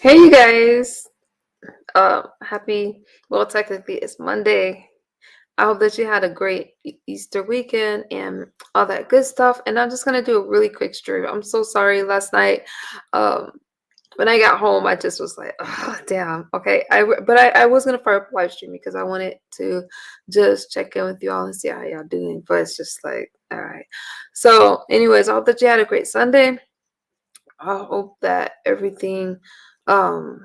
Hey you guys. Well, technically it's Monday. I hope that you had a great Easter weekend and all that good stuff. And I'm just gonna do a really quick stream. I'm so sorry last night. Um, when I got home, I just was like, oh damn. Okay. But I was gonna fire up a live stream because I wanted to just check in with you all and see how y'all doing. But it's just like, all right. So, anyways, I hope that you had a great Sunday. I hope that everything um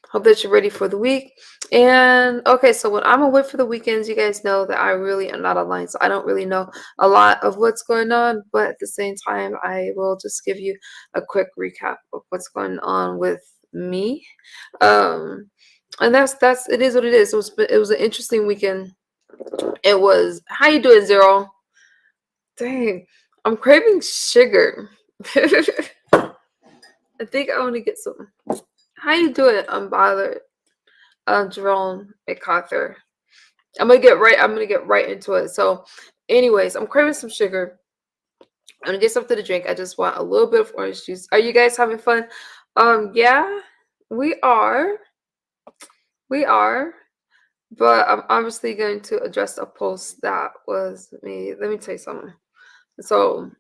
hope that you're ready for the week. And okay, so when I'm away for the weekends, you guys know that I really am not online. So I don't really know a lot of what's going on, but at the same time, I will just give you a quick recap of what's going on with me. Um and that's it is what it is. It was an interesting weekend. It was how you doing, Zero? Dang, I'm craving sugar. I think I want to get some. How you doing, unbothered? Jerome McCarther. I'm gonna get right into it. So, anyways, I'm craving some sugar. I'm gonna get something to drink. I just want a little bit of orange juice. Are you guys having fun? Yeah, we are. We are. But I'm obviously going to address a post that was made. Let me tell you something. So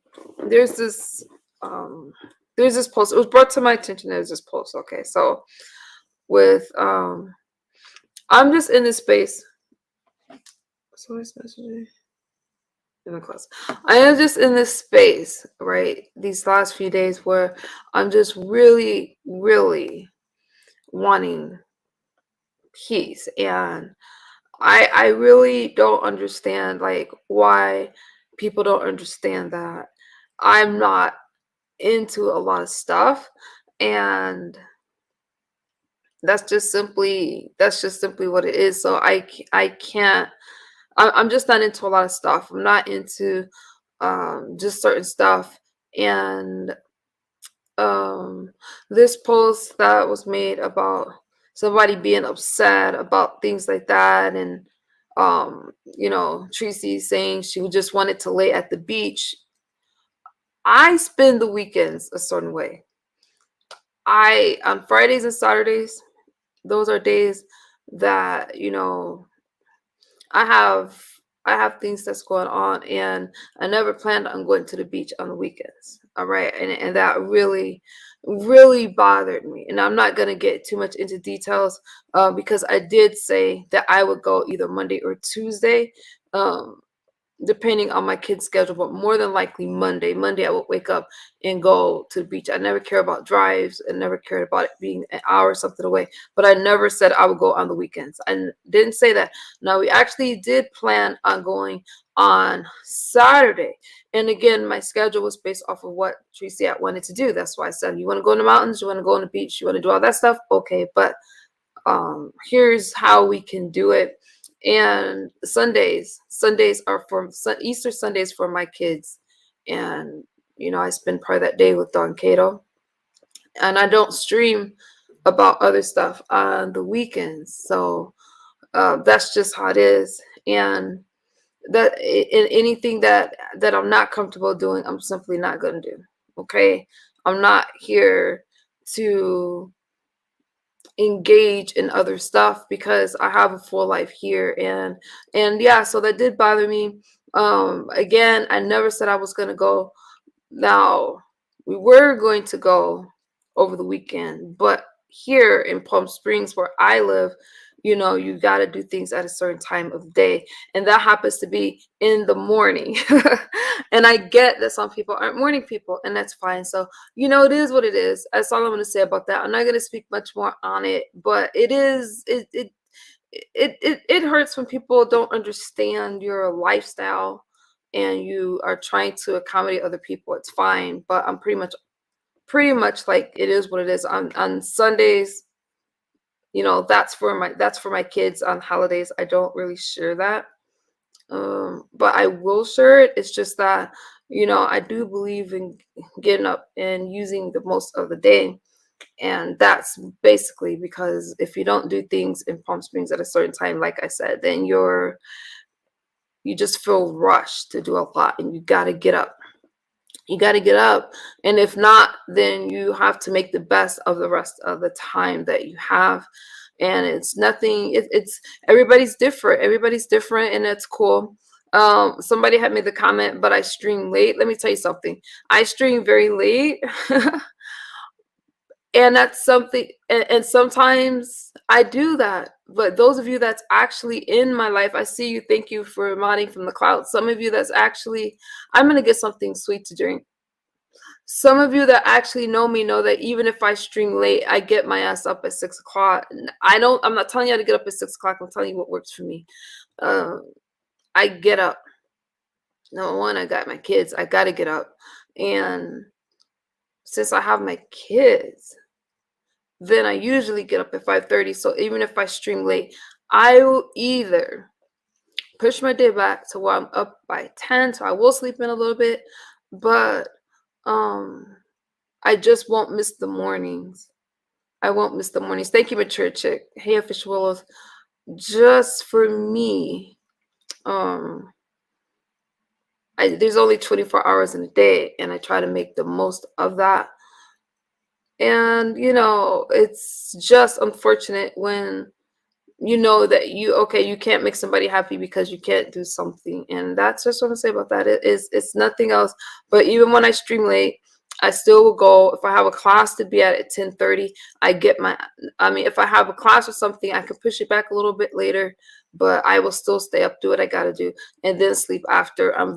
there's this um there's this post. It was brought to my attention. There's this post. Okay, so with I'm just in this space. Someone's messaging in the class. I am just in this space, right? These last few days where I'm just really, really wanting peace. And I really don't understand like why people don't understand that I'm not into a lot of stuff. And that's just simply what it is. So I can't I'm just not into a lot of stuff. I'm not into just certain stuff. And um, this post that was made about somebody being upset about things like that, and Tracy saying she just wanted to lay at the beach. I spend the weekends a certain way. I on Fridays and Saturdays, those are days that I have I have things that's going on, and I never planned on going to the beach on the weekends. All right, and that really really bothered me. And I'm not gonna get too much into details because I did say that I would go either Monday or Tuesday. Um, Depending on my kid's schedule, but more than likely Monday. Monday, I would wake up and go to the beach. I never care about drives and never cared about it being an hour or something away, but I never said I would go on the weekends. I didn't say that. Now, we actually did plan on going on Saturday. And again, my schedule was based off of what Tracy had wanted to do. That's why I said, you want to go in the mountains, you want to go on the beach, you want to do all that stuff. Okay, but here's how we can do it. And Sundays are for Easter Sundays for my kids. And I spend part of that day with Don Cato, and I don't stream about other stuff on the weekends. So that's just how it is. And that in anything that I'm not comfortable doing, I'm simply not going to do. Okay, I'm not here to engage in other stuff because I have a full life here. And yeah, so that did bother me. Again, I never said I was going to go. Now, we were going to go over the weekend, but here in Palm Springs where I live, you got to do things at a certain time of day, and that happens to be in the morning. And I get that some people aren't morning people, and that's fine. So it is what it is. That's all I'm going to say about that. I'm not going to speak much more on it, but it hurts when people don't understand your lifestyle and you are trying to accommodate other people. It's fine, but I'm pretty much like, it is what it is. On Sundays, that's for my kids. On holidays, I don't really share that. But I will share it. It's just that I do believe in getting up and using the most of the day. And that's basically because if you don't do things in Palm Springs at a certain time, like I said, then you just feel rushed to do a lot, and you got to get up. You got to get up. And if not, then you have to make the best of the rest of the time that you have. And it's nothing, it's everybody's different, and that's cool. Somebody had made the comment, but I stream late. Let me tell you something. I stream very late. And that's something, and sometimes I do that. But those of you that's actually in my life, I see you. Thank you for modding from the cloud. Some of you that's actually, I'm gonna get something sweet to drink. Some of you that actually know me know that even if I stream late, I get my ass up at 6 o'clock. I'm not telling you how to get up at 6 o'clock. I'm telling you what works for me. I get up. Number one, I got my kids. I got to get up. And since I have my kids, then I usually get up at 5:30. So even if I stream late, I will either push my day back to where I'm up by 10. So I will sleep in a little bit, but I just won't miss the mornings. I won't miss the mornings. Thank you, Mature Chick. Hey, Official Willows. Just for me, there's only 24 hours in a day, and I try to make the most of that. And, it's just unfortunate when you know that you can't make somebody happy because you can't do something. And that's just what I say about that. It's nothing else. But even when I stream late, I still will go. If I have a class to be at 10:30, if I have a class or something, I can push it back a little bit later, but I will still stay up, do what I gotta do, and then sleep after. I'm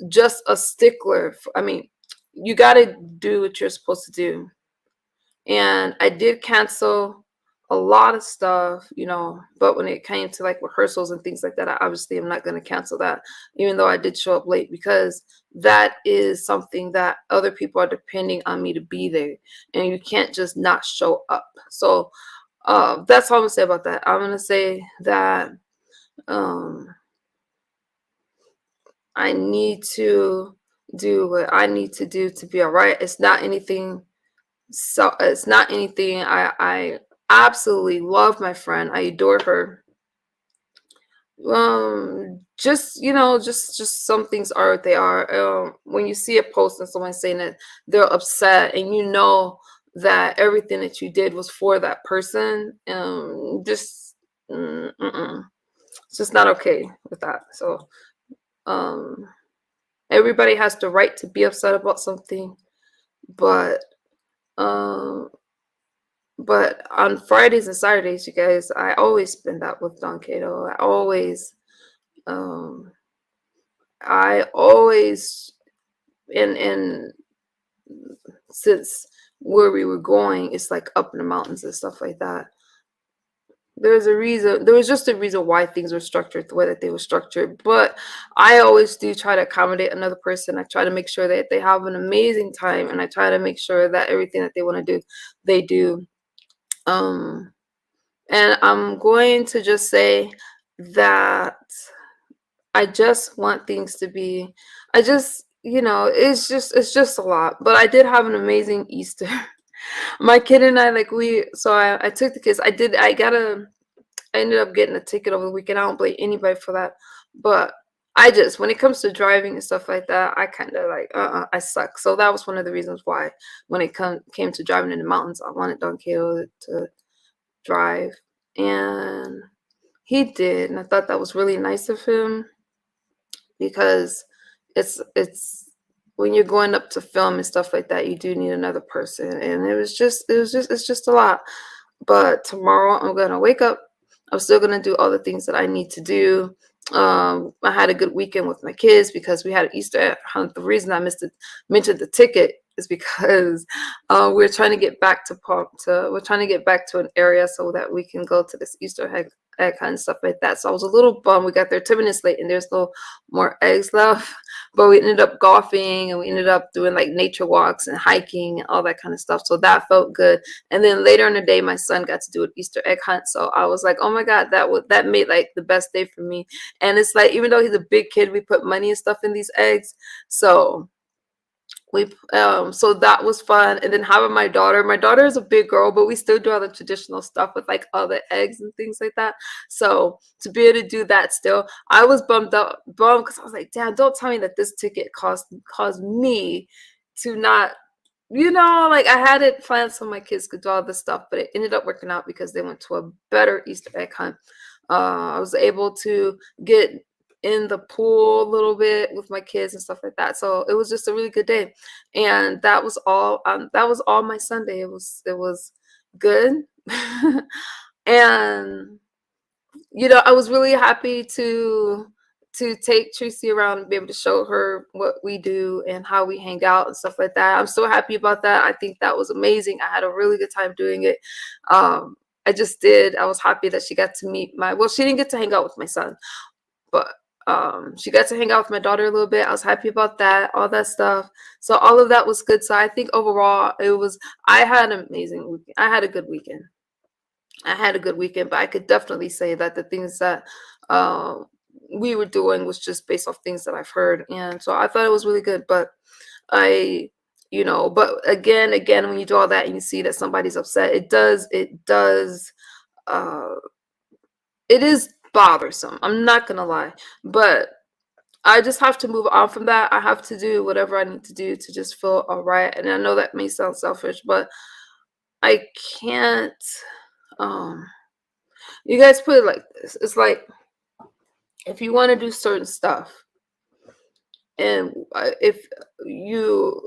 just a stickler. You gotta do what you're supposed to do. And I did cancel a lot of stuff, but when it came to like rehearsals and things like that, I obviously am not going to cancel that, even though I did show up late, because that is something that other people are depending on me to be there, and you can't just not show up. So that's all I'm gonna say about that. I'm gonna say that I need to do what I need to do to be all right. It's not anything. So it's not anything. I absolutely love my friend. I adore her. Just some things are what they are. When you see a post and someone saying that they're upset, and you know that everything that you did was for that person, it's just not okay with that. So everybody has the right to be upset about something, but on Fridays and Saturdays, you guys, I always spend that with Don Cato. I always, and since where we were going, it's like up in the mountains and stuff like that. There was just a reason why things were structured the way that they were structured. But I always do try to accommodate another person. I try to make sure that they have an amazing time, and I try to make sure that everything that they want to do, they do. And I'm going to just say that I just want things to be, it's just a lot. But I did have an amazing Easter. My kid and I, I took the kids. I ended up getting a ticket over the weekend. I don't blame anybody for that. But when it comes to driving and stuff like that, I kind of I suck. So that was one of the reasons why when it came to driving in the mountains, I wanted Don Quixote to drive. And he did. And I thought that was really nice of him, because it's when you're going up to film and stuff like that, you do need another person. And it's just a lot. But tomorrow I'm gonna wake up. I'm still gonna do all the things that I need to do. I had a good weekend with my kids because we had an Easter egg hunt. The reason I mentioned the ticket is because we're trying to get back to an area so that we can go to this Easter egg hunt and stuff like that. So I was a little bummed. We got there 10 minutes late and there's no more eggs left. But we ended up golfing, and we ended up doing like nature walks and hiking and all that kind of stuff. So that felt good. And then later in the day, my son got to do an Easter egg hunt. So I was like, oh my God, that made like the best day for me. And it's like, even though he's a big kid, we put money and stuff in these eggs. So we so that was fun. And then having my daughter is a big girl, but we still do all the traditional stuff with like all the eggs and things like that. So to be able to do that still, I was bummed because I was like, damn, don't tell me that this ticket caused me to not, like I had it planned so my kids could do all this stuff, but it ended up working out because they went to a better Easter egg hunt. I was able to get in the pool a little bit with my kids and stuff like that. So it was just a really good day. And that was all my Sunday. It was good. And I was really happy to take Tracy around and be able to show her what we do and how we hang out and stuff like that. I'm so happy about that. I think that was amazing. I had a really good time doing it. I just did. I was happy that she got to meet she didn't get to hang out with my son, but she got to hang out with my daughter a little bit. I was happy about that, all that stuff. So all of that was good. So I think overall I had an amazing weekend. I had a good weekend. But I could definitely say that the things that we were doing was just based off things that I've heard. And so I thought it was really good. But I, but again, when you do all that and you see that somebody's upset, it is bothersome. I'm not going to lie. But I just have to move on from that. I have to do whatever I need to do to just feel all right. And I know that may sound selfish, but I can't. You guys put it like this. It's like if you want to do certain stuff, and if you're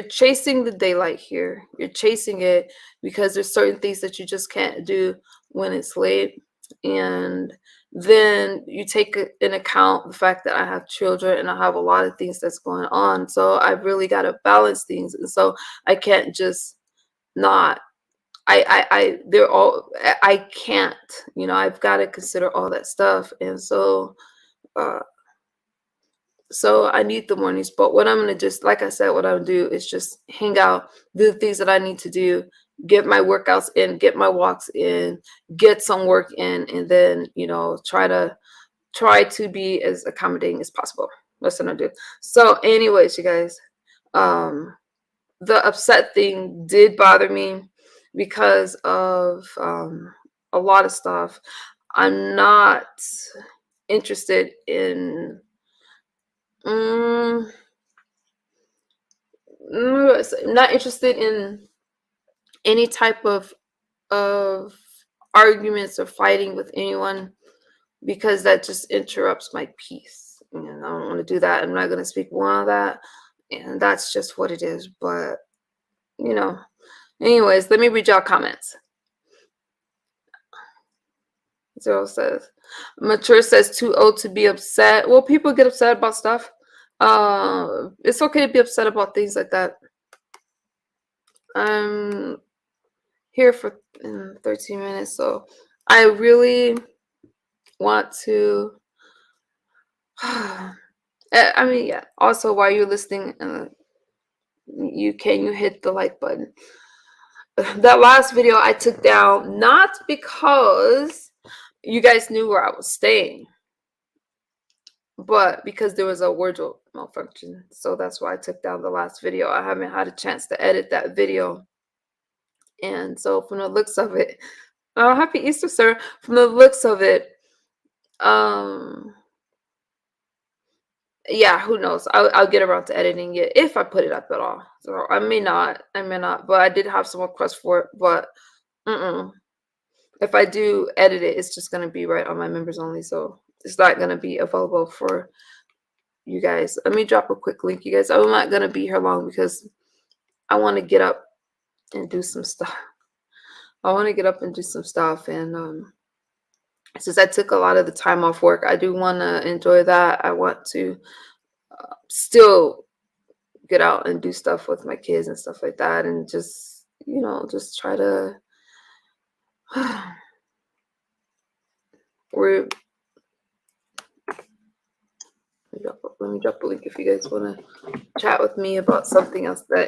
chasing the daylight here, you're chasing it because there's certain things that you just can't do when it's late, and then you take in account the fact that I have children and I have a lot of things that's going on, so I've really got to balance things, and so I can't just not. They're all, I can't, I've got to consider all that stuff. And so, I need the mornings, but what I'm going to just, like I said, what I'm going to do is just hang out, do the things that I need to do, get my workouts in, get my walks in, get some work in, and then, try to be as accommodating as possible. That's what I do. So anyways, you guys, the upset thing did bother me because of a lot of stuff. I'm not interested in not interested in any type of arguments or fighting with anyone, because that just interrupts my peace, and I don't want to do that. I'm not going to speak more on that, and that's just what it is. But anyways, let me read y'all comments. Zero says, Mature says, too old to be upset. Well, people get upset about stuff. It's okay to be upset about things like that. I'm here for 13 minutes, so I really want to. I mean, yeah. Also, while you're listening, you hit the like button. That last video I took down not because you guys knew where I was staying, but because there was a wardrobe malfunction. So that's why I took down the last video. I haven't had a chance to edit that video. And so from the looks of it, oh, happy Easter, sir. From the looks of it, yeah, who knows? I'll get around to editing it if I put it up at all. So I may not, but I did have some requests for it. But if I do edit it, it's just gonna be right on my members only. So it's not gonna be available for you guys. Let me drop a quick link, you guys. I'm not gonna be here long because I want to get up and do some stuff. And since I took a lot of the time off work, I do want to enjoy that. I want to still get out and do stuff with my kids and stuff like that, and just just try to let me drop a link if you guys want to chat with me about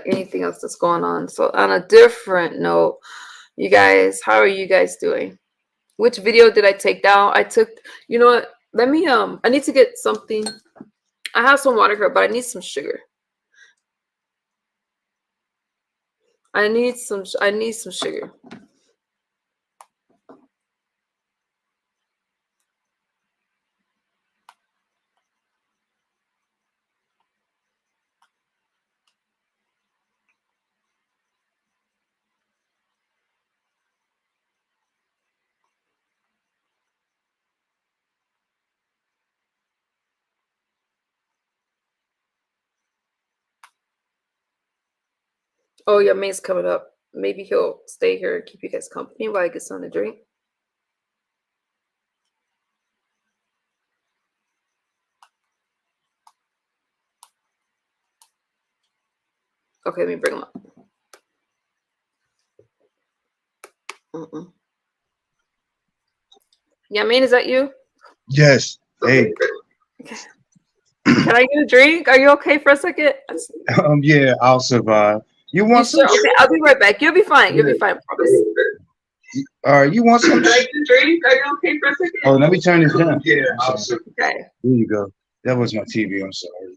anything else that's going on. So on a different note, you guys, how are you guys doing? Which video did I take down? You know what? Let me, I need to get something. I have some water here, but I need some sugar. I need some sugar. Oh, your mate's coming up. Maybe he'll stay here and keep you guys company while I get something to drink. Okay, let me bring him up. Yeah, man, is that you? Yes. Hey. Okay. Can I get a drink? Are you okay for a second? Yeah, I'll survive. You want some? Sure? Okay, I'll be right back. You'll be fine. You'll be fine. I promise. All right, you want some? Can I get a drink? Are you okay for a second? Oh, let me turn this down. Yeah, okay. There you go. That was my TV. I'm sorry.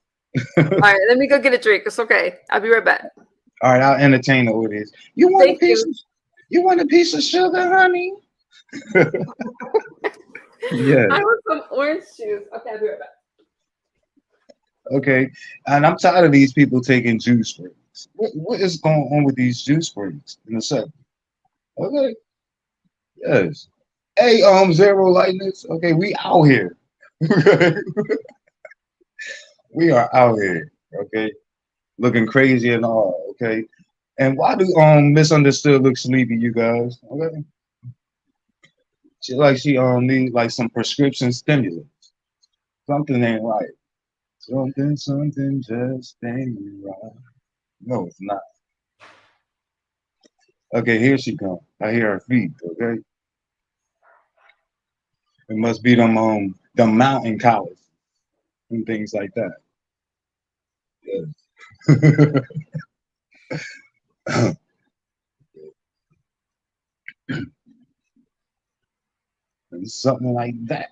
All right, let me go get a drink. It's okay. I'll be right back. All right, I'll entertain the audience. You want a piece? You want a piece of sugar, honey? Yeah. I want some orange juice. Okay, I'll be right back. Okay, and I'm tired of these people taking juice breaks. What is going on with these juice breaks in a second? Okay. Yes. Hey, Zero Lightness. Okay, we out here. We are out here. Okay, looking crazy and all. Okay, and why do Misunderstood look sleepy, you guys? Okay, she need like some prescription stimulants. Something ain't right. Something just ain't right. No, it's not. Okay, here she comes. I hear her feet. Okay, it must be the mountain cows and things like that. Yes. And something like that.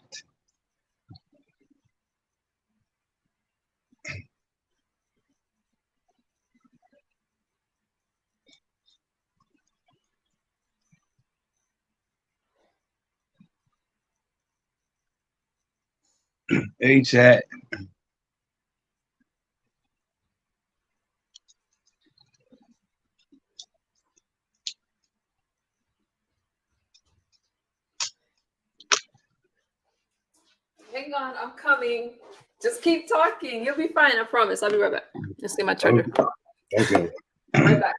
Hey, chat. Hang on, I'm coming. Just keep talking. You'll be fine. I promise. I'll be right back. Just get my charger. Okay. Right back.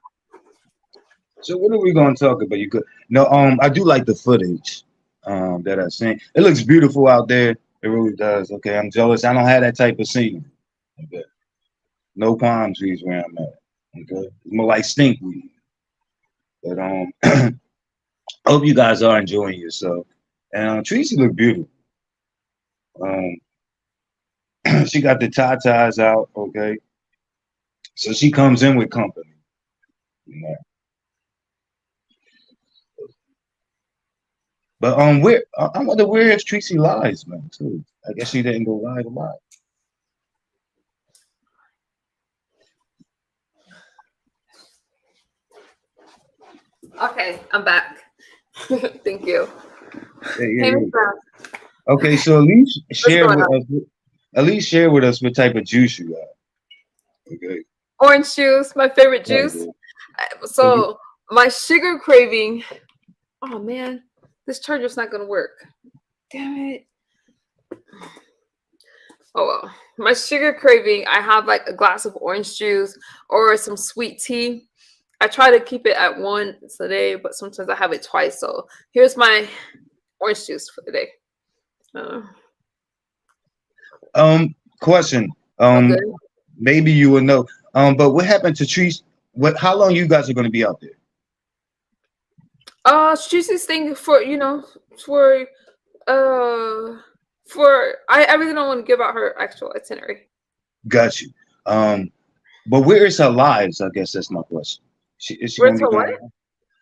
So what are we gonna talk about? You could no, I do like the footage that I've seen. It looks beautiful out there. It really does. Okay, I'm jealous. I don't have that type of scene. Okay. No palm trees where I'm at. Okay. It's more like stinkweed. But I hope you guys are enjoying yourself. And Tracy look beautiful. She got the tatas out, okay. So she comes in with company. You know. But where I wonder where if Tracy lies, man, too. I guess she didn't go live a lot. Okay, I'm back. Thank you. Yeah. Okay, so at least share with us. At least share with us what type of juice you got. Okay. Orange juice, my favorite juice. So my sugar craving. Oh man, this charger's not gonna work. Damn it. Oh well. My sugar craving, I have like a glass of orange juice or some sweet tea. I try to keep it at once a day, but sometimes I have it twice. So here's my orange juice for the day. Question. Okay. Maybe you will know. But what happened to trees? How long you guys are gonna be out there? She's this thing for I really don't want to give out her actual itinerary. Got you. But where is her lives? I guess that's my question. Is she Where's gonna be her going what?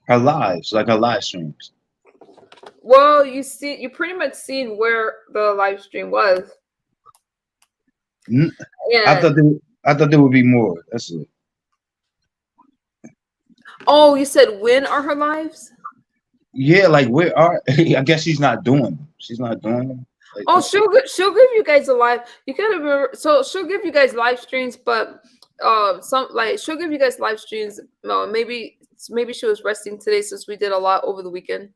her lives, like her live streams? Well, you pretty much seen where the live stream was. I thought there would be more. That's it. Oh, you said when are her lives? Yeah, like where are? I guess she's not doing them. She's not doing them. Like, Oh, she'll give you guys a live. You gotta remember. So she'll give you guys live streams, but some like she'll give you guys live streams. No, maybe she was resting today since we did a lot over the weekend.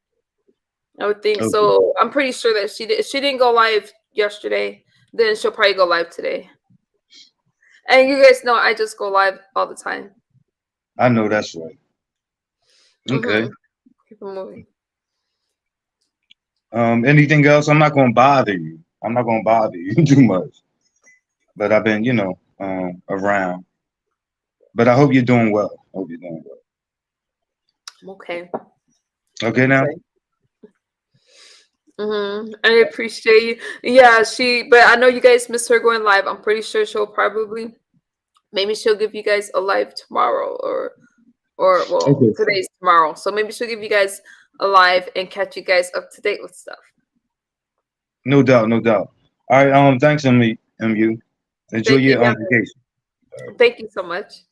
I would think okay, so. I'm pretty sure that she did. If she didn't go live yesterday, then she'll probably go live today. And you guys know I just go live all the time. I know that's right. Okay. Keep it moving. Anything else? I'm not gonna bother you. I'm not gonna bother you too much. But I've been, around. But I hope you're doing well. Hope you're doing well. I'm okay. Okay now? I appreciate you. Yeah, but I know you guys miss her going live. I'm pretty sure maybe she'll give you guys a live tomorrow or well, Okay. today's tomorrow. So maybe she'll give you guys a live and catch you guys up to date with stuff. No doubt, no doubt. All right, thanks, MU. Enjoy Thank you, your guys. vacation. Thank you so much.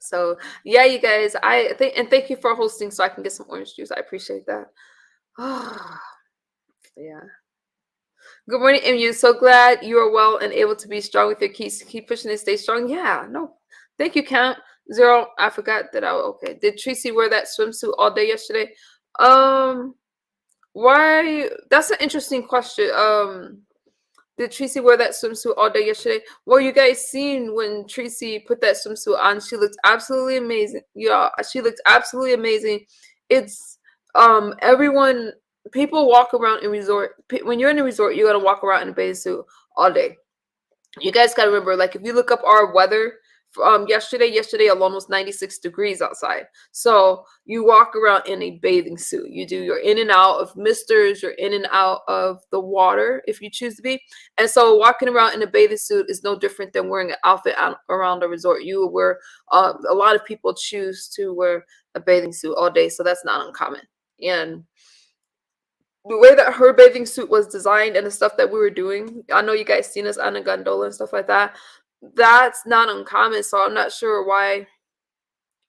So yeah, you guys, I think and thank you for hosting so I can get some orange juice. I appreciate that. Yeah. Good morning, MU. So glad you are well and able to be strong with your keys. Keep pushing and stay strong. Yeah, no. Thank you, Count. Zero. I forgot that okay. Did Tracy wear that swimsuit all day yesterday? Why that's an interesting question. Did Tracy wear that swimsuit all day yesterday? Well, you guys seen when Tracy put that swimsuit on, she looked absolutely amazing. Yeah, she looked absolutely amazing. It's everyone people walk around in resort when you're in a resort, you gotta walk around in a bathing suit all day. You guys gotta remember, like if you look up our weather yesterday alone was 96 degrees outside. So you walk around in a bathing suit. You're in and out of misters, you're in and out of the water if you choose to be. And so walking around in a bathing suit is no different than wearing an outfit around a resort. You will wear a lot of people choose to wear a bathing suit all day, so that's not uncommon. And the way that her bathing suit was designed and the stuff that we were doing, I know you guys seen us on a gondola and stuff like that. That's not uncommon, so I'm not sure why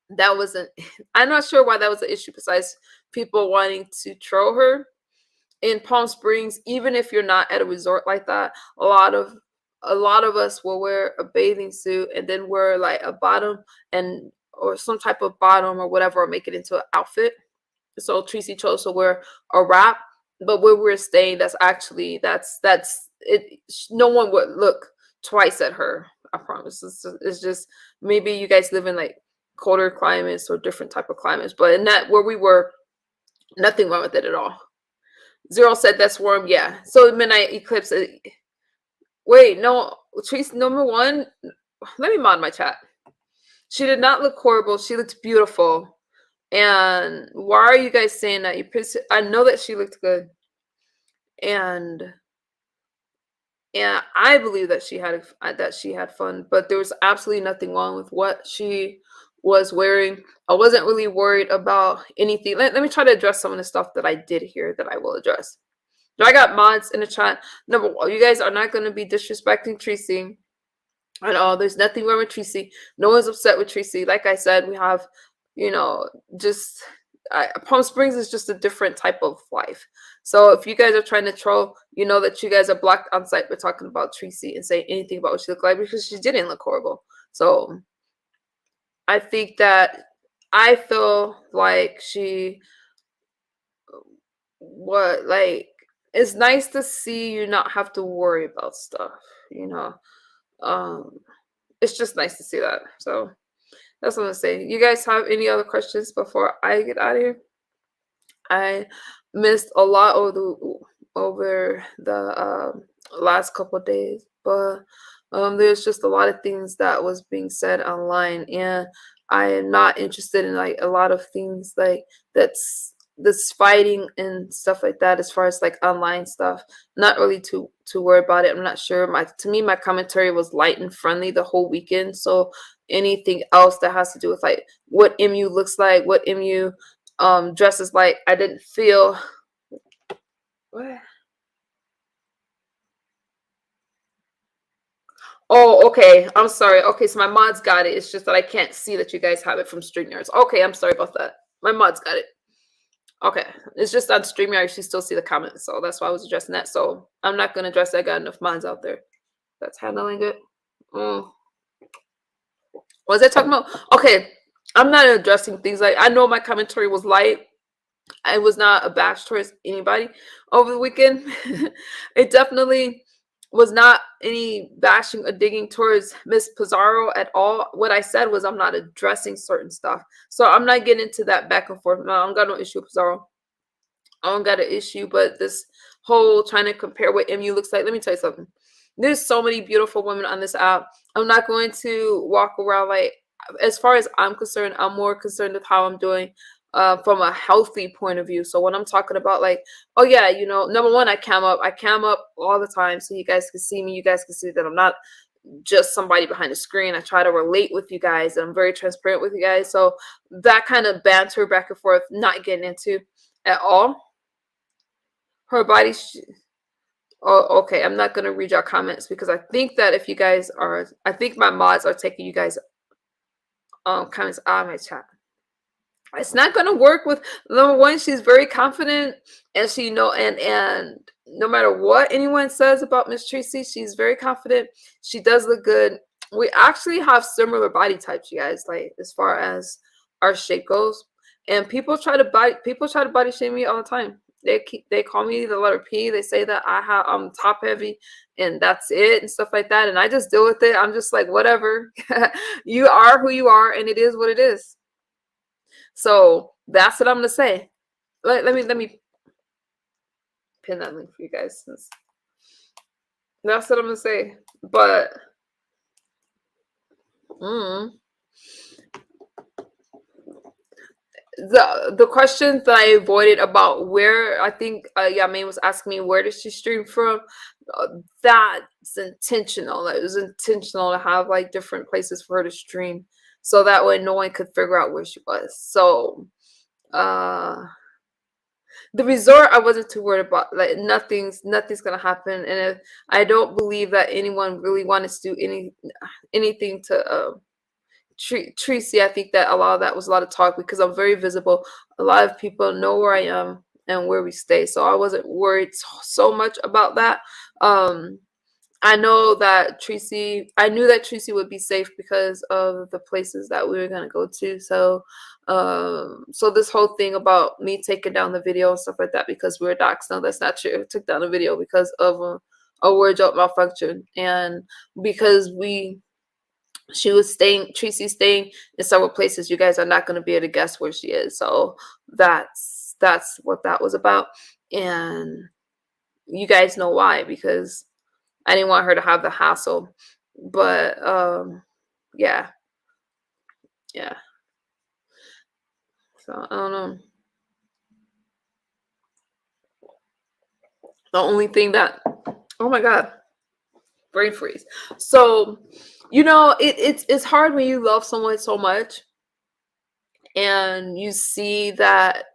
that wasn't. I'm not sure why that was an issue. Besides people wanting to troll her in Palm Springs, even if you're not at a resort like that, a lot of us will wear a bathing suit and then wear like a bottom and or some type of bottom or whatever, or make it into an outfit. So Tracy chose to wear a wrap, but where we're staying, that's it. No one would look twice at her. I promise. It's just maybe you guys live in like colder climates or different type of climates, but in that where we were, nothing wrong with it at all. Zero said that's warm. Yeah. So midnight eclipse. Wait, no, Tracy. Number one, let me mod my chat. She did not look horrible. She looked beautiful. And why are you guys saying that? I know that she looked good, and I believe that she had fun. But there was absolutely nothing wrong with what she was wearing. I wasn't really worried about anything. Let me try to address some of the stuff that I did here that I will address. I got mods in the chat. Number one, you guys are not going to be disrespecting Tracy at all. There's nothing wrong with Tracy. No one's upset with Tracy. Like I said, we have, just Palm Springs is just a different type of life. So if you guys are trying to troll, you know that you guys are blocked on site for talking about Tracy and saying anything about what she looked like because she didn't look horrible. So I think that I feel like it's nice to see you not have to worry about stuff, you know. It's just nice to see that. So that's what I'm gonna say. You guys have any other questions before I get out of here? I missed a lot over the last couple of days, but there's just a lot of things that was being said online, and I am not interested in like a lot of things like that's fighting and stuff like that as far as like online stuff. Not really too worry about it. I'm not sure. To me my commentary was light and friendly the whole weekend. So anything else that has to do with like what MU looks like, what MU dresses like, I didn't feel what? Oh, okay. I'm sorry. Okay, so my mods got it. It's just that I can't see that you guys have it from StreamYards. Okay, I'm sorry about that. My mods got it. Okay, it's just on StreamYard. You still see the comments, so that's why I was addressing that. So I'm not gonna address that. I got enough mods out there that's handling it. Mm. What was I talking about? Okay, I'm not addressing things like I know my commentary was light. I was not a bash towards anybody over the weekend. It definitely was not any bashing or digging towards Miss Pizarro at all. What I said was I'm not addressing certain stuff. So I'm not getting into that back and forth. No, I don't got no issue with Pizarro. I don't got an issue, but this whole trying to compare what MU looks like, let me tell you something. There's so many beautiful women on this app. I'm not going to walk around like, as far as I'm concerned, I'm more concerned with how I'm doing from a healthy point of view. So when I'm talking about like, oh yeah, you know, number one, I cam up all the time so you guys can see me. You guys can see that I'm not just somebody behind the screen. I try to relate with you guys. And I'm very transparent with you guys. So that kind of banter back and forth, not getting into at all. Her body. Oh, okay. I'm not gonna read your comments because I think that if you guys are, I think my mods are taking you guys comments out of my chat. It's not gonna work with number one. She's very confident, and she know and no matter what anyone says about Miss Tracy, she's very confident. She does look good. We actually have similar body types, you guys. Like as far as our shape goes, and people try to body shame me all the time. They call me the letter P. They say that I'm top heavy and that's it and stuff like that. And I just deal with it. I'm just like whatever. You are who you are, and it is what it is. So that's what I'm gonna say. Let me pin that link for you guys. That's what I'm gonna say. But the questions that I avoided about where I think Yamin was asking me where does she stream from. That's intentional. It was intentional to have like different places for her to stream, so that way no one could figure out where she was. So the resort I wasn't too worried about. Like nothing's gonna happen, and if I don't believe that anyone really wanted to do anything to Tracy. I think that a lot of that was a lot of talk because I'm very visible. A lot of people know where I am and where we stay, so I wasn't worried so much about that. I know that I knew that Tracy would be safe because of the places that we were going to go to. So, so this whole thing about me taking down the video and stuff like that because we were doxxed, no, that's not true. I took down the video because of a wardrobe malfunction and because Tracy's staying in several places. You guys are not going to be able to guess where she is. So that's what that was about. And you guys know why, because I didn't want her to have the hassle, but yeah. So I don't know. The only thing that, oh my God, brain freeze. So, you know, it's hard when you love someone so much, and you see that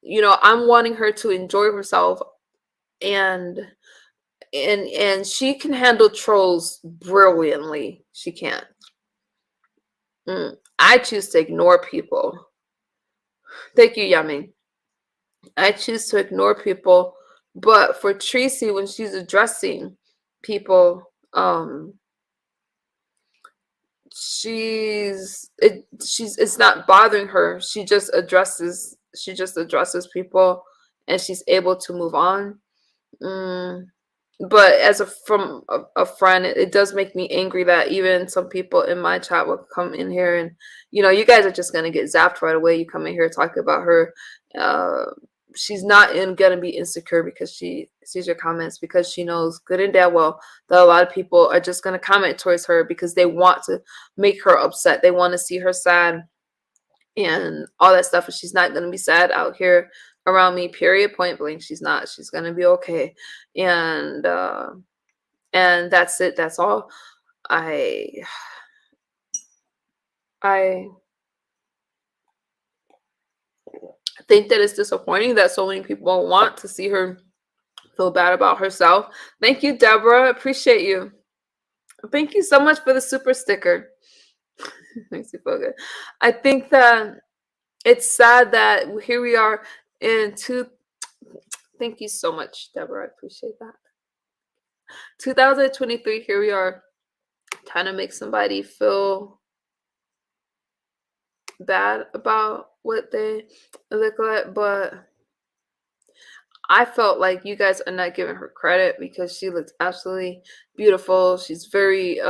you know I'm wanting her to enjoy herself, and she can handle trolls brilliantly. She can. I choose to ignore people. Thank you, Yamin. I choose to ignore people, but for Tracy, when she's addressing people, it's not bothering her. She just addresses people, and she's able to move on. But as from a friend, it does make me angry that even some people in my chat will come in here and, you know, you guys are just gonna get zapped right away. You come in here talking about her. She's not gonna be insecure because she sees your comments, because she knows good and damn well that a lot of people are just gonna comment towards her because they want to make her upset. They want to see her sad and all that stuff. And she's not gonna be sad out here around me, period, point blank. She's not. She's gonna be okay. And that's it. That's all. I think that it's disappointing that so many people want to see her feel bad about herself. Thank you, Deborah. Appreciate you. Thank you so much for the super sticker. Makes me feel good. I think that it's sad that here we are in two. Thank you so much, Deborah. I appreciate that. 2023. Here we are, trying to make somebody feel bad about what they look like, but I felt like you guys are not giving her credit because she looks absolutely beautiful. She's very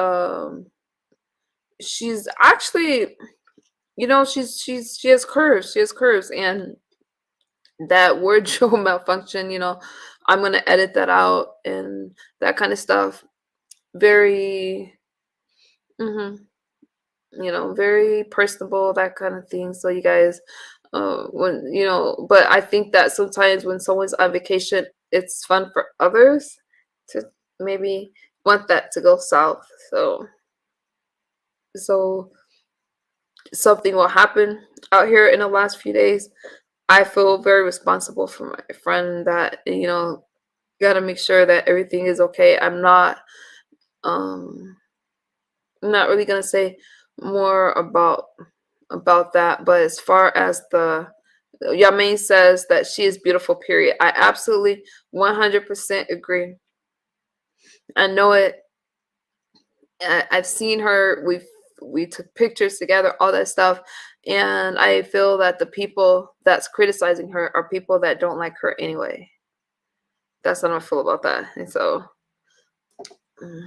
she's actually, she has curves. She has curves, and that wardrobe malfunction, I'm gonna edit that out and that kind of stuff. Very hmm very personable, that kind of thing. So you guys, when but I think that sometimes when someone's on vacation, it's fun for others to maybe want that to go south. So something will happen out here in the last few days. I feel very responsible for my friend that, gotta make sure that everything is okay. Um I'm not really gonna say more about that, but as far as the Yamain says that she is beautiful, period. I absolutely 100% agree. I know it. I've seen her. We took pictures together, all that stuff, and I feel that the people that's criticizing her are people that don't like her anyway. That's how I feel about that. And so, mm,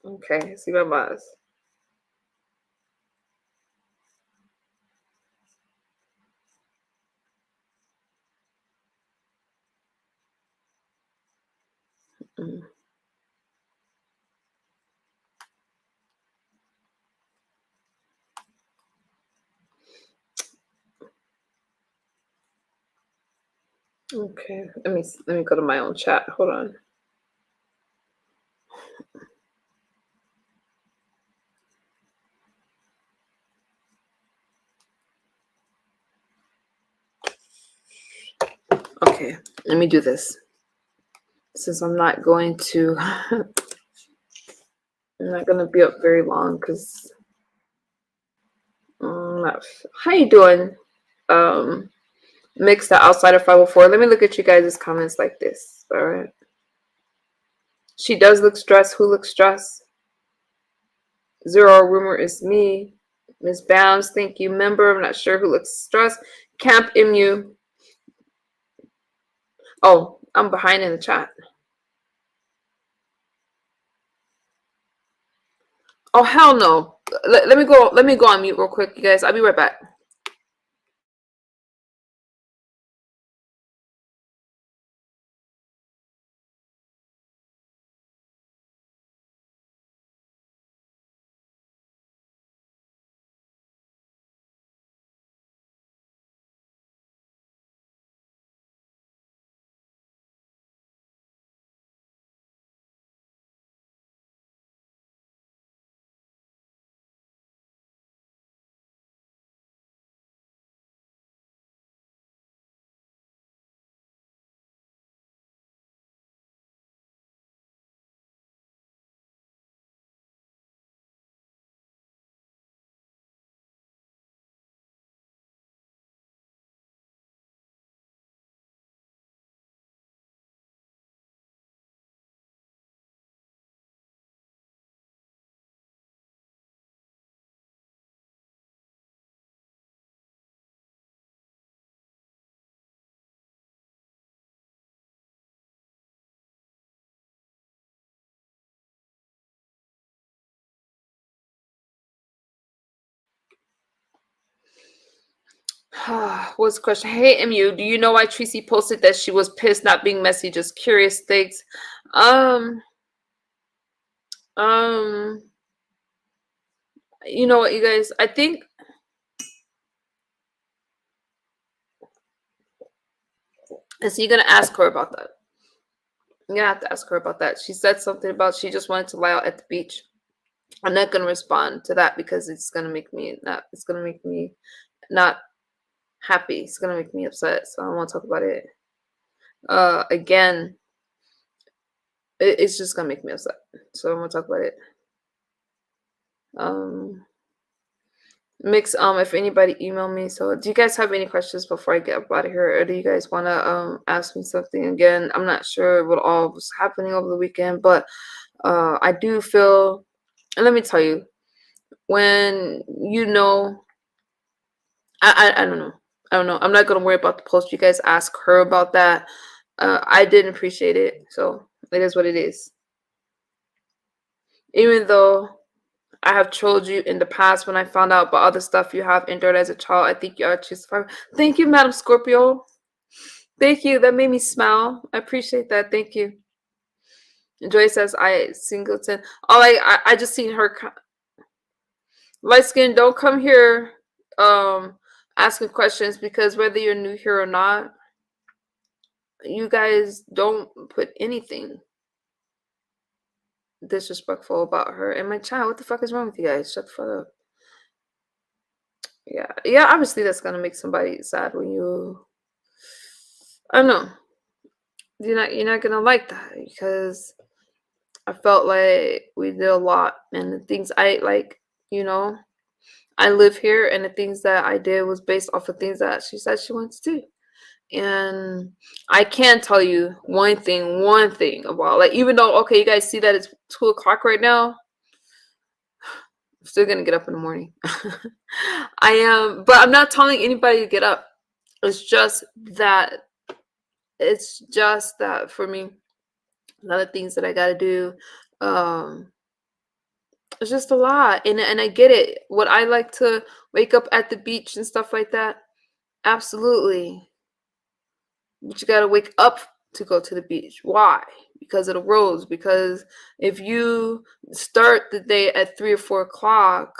okay, see my boss. Mm, okay, let me go to my own chat. Hold on. Okay, let me do this. Since I'm not going to, I'm not gonna be up very long because, how you doing? Um, Mixed the outsider 504. Let me look at you guys' comments like this. All right. She does look stressed. Who looks stressed? Zero rumor is me. Miss Bounds, thank you. Member, I'm not sure who looks stressed. Camp MU. Oh, I'm behind in the chat. Oh hell no. Let me go. Let me go on mute real quick, you guys. I'll be right back. What's the question? Hey MU, do you know why Tracy posted that she was pissed not being messy? Just curious things. Um, um, you know what, you guys? I think so. You're gonna ask her about that. You're gonna have to ask her about that. She said something about she just wanted to lie out at the beach. I'm not gonna respond to that because it's gonna make me not. It's gonna make me not happy. It's gonna make me upset. So I don't want to talk about it. Again, it's just gonna make me upset. So I'm gonna talk about it. Mix, if anybody email me. So do you guys have any questions before I get up out of here, or do you guys want to ask me something again? I'm not sure what all was happening over the weekend, but I do feel, and let me tell you, when you know, I don't know. I don't know. I'm not gonna worry about the post. You guys ask her about that. I didn't appreciate it, so it is what it is. Even though I have told you in the past when I found out about other stuff you have endured as a child, I think you are justified. Thank you, Madam Scorpio. Thank you. That made me smile. I appreciate that. Thank you. Joy says, I singleton. Oh, I just seen her. Light skin, don't come here asking questions, because whether you're new here or not, you guys don't put anything disrespectful about her and my child. What the fuck is wrong with you guys? Shut the fuck up. Yeah, obviously that's gonna make somebody sad when you, I don't know, you're not gonna like that, because I felt like we did a lot, and the things I like, you know, I live here, and the things that I did was based off of things that she said she wanted to do. And I can tell you one thing about, like, even though, okay, you guys see that it's 2 o'clock right now, I'm still gonna get up in the morning. I am, but I'm not telling anybody to get up. It's just that for me, a lot of things that I gotta do. It's just a lot, and I get it. Would I like to wake up at the beach and stuff like that? Absolutely. But you gotta wake up to go to the beach. Why? Because of the roads. Because if you start the day at 3 or 4 o'clock,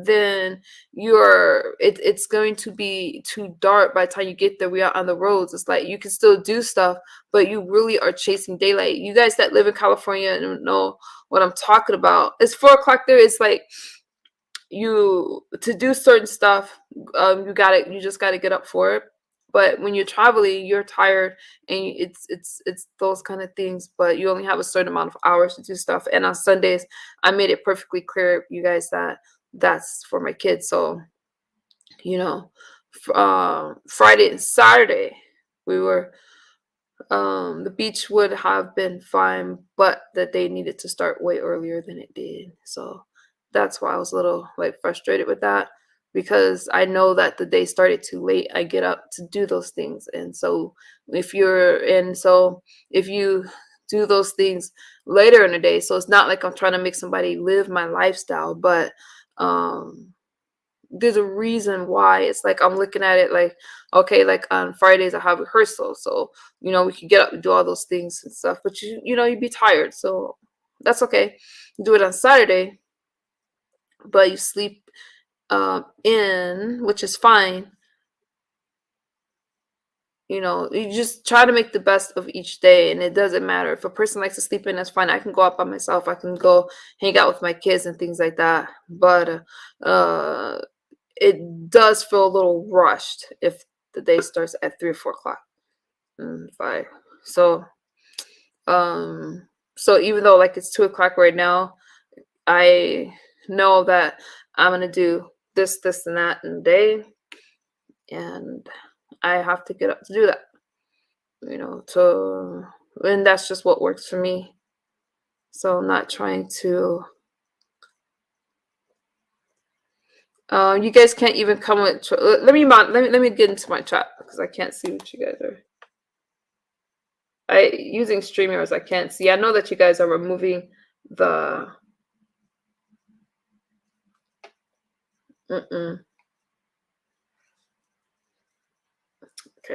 then it's going to be too dark by the time you get there. We are on the roads. It's like you can still do stuff, but you really are chasing daylight. You guys that live in California and know what I'm talking about. It's 4 o'clock there. It's like you, to do certain stuff, you just gotta get up for it. But when you're traveling, you're tired, and it's those kind of things. But you only have a certain amount of hours to do stuff. And on Sundays, I made it perfectly clear, you guys, that that's for my kids. So, you know, Friday and Saturday, we were, the beach would have been fine, but that they needed to start way earlier than it did. So that's why I was a little like frustrated with that, because I know that the day started too late. I get up to do those things. And so if you do those things later in the day, so it's not like I'm trying to make somebody live my lifestyle, but there's a reason why. It's like I'm looking at it like, okay, like on Fridays I have rehearsal, so we can get up and do all those things and stuff, but you'd be tired, so that's okay. Do it on Saturday, but you sleep in, which is fine. You just try to make the best of each day, and it doesn't matter if a person likes to sleep in. That's fine. I can go out by myself. I can go hang out with my kids and things like that. But it does feel a little rushed if the day starts at 3 or 4 o'clock, 5. So, so even though like it's 2 o'clock right now, I know that I'm gonna do this, and that in the day, and I have to get up to do that. And that's just what works for me. So I'm not trying to. You guys can't even come with. Let me get into my chat, because I can't see what you guys are. Using StreamYards, I can't see. I know that you guys are removing the. Okay,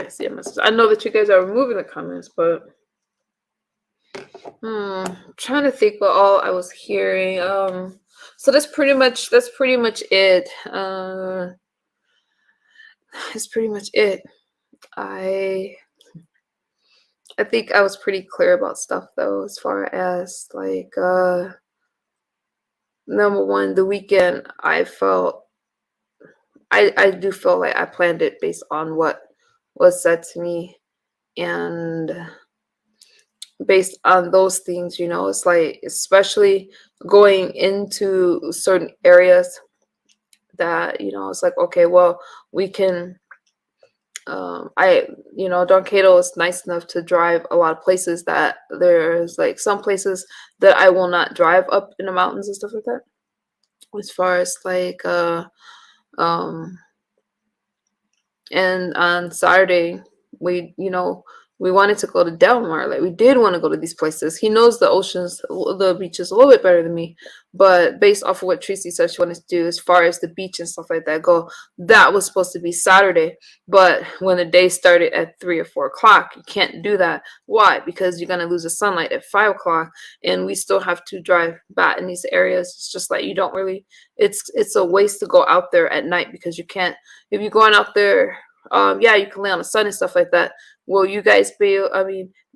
I see a message. I know that you guys are removing the comments, but I'm trying to think what all I was hearing. So that's pretty much it. That's pretty much it. I think I was pretty clear about stuff, though, as far as like number one, the weekend. I do feel like I planned it based on what was said to me, and based on those things, it's like, especially going into certain areas that, it's like, okay, well, we can, Don Cato is nice enough to drive a lot of places that there's like some places that I will not drive up in the mountains and stuff like that. As far as like, um, and on Saturday, we wanted to go to Del Mar. Like, we did want to go to these places. He knows the beaches a little bit better than me, but based off of what Tracy said she wanted to do as far as the beach and stuff like that go, that was supposed to be Saturday. But when the day started at 3 or 4 o'clock, you can't do that. Why? Because you're gonna lose the sunlight at 5 o'clock, and we still have to drive back in these areas. It's just like, you don't really. It's a waste to go out there at night, because you can't. If you're going out there, yeah, you can lay on the sun and stuff like that. Will you guys be,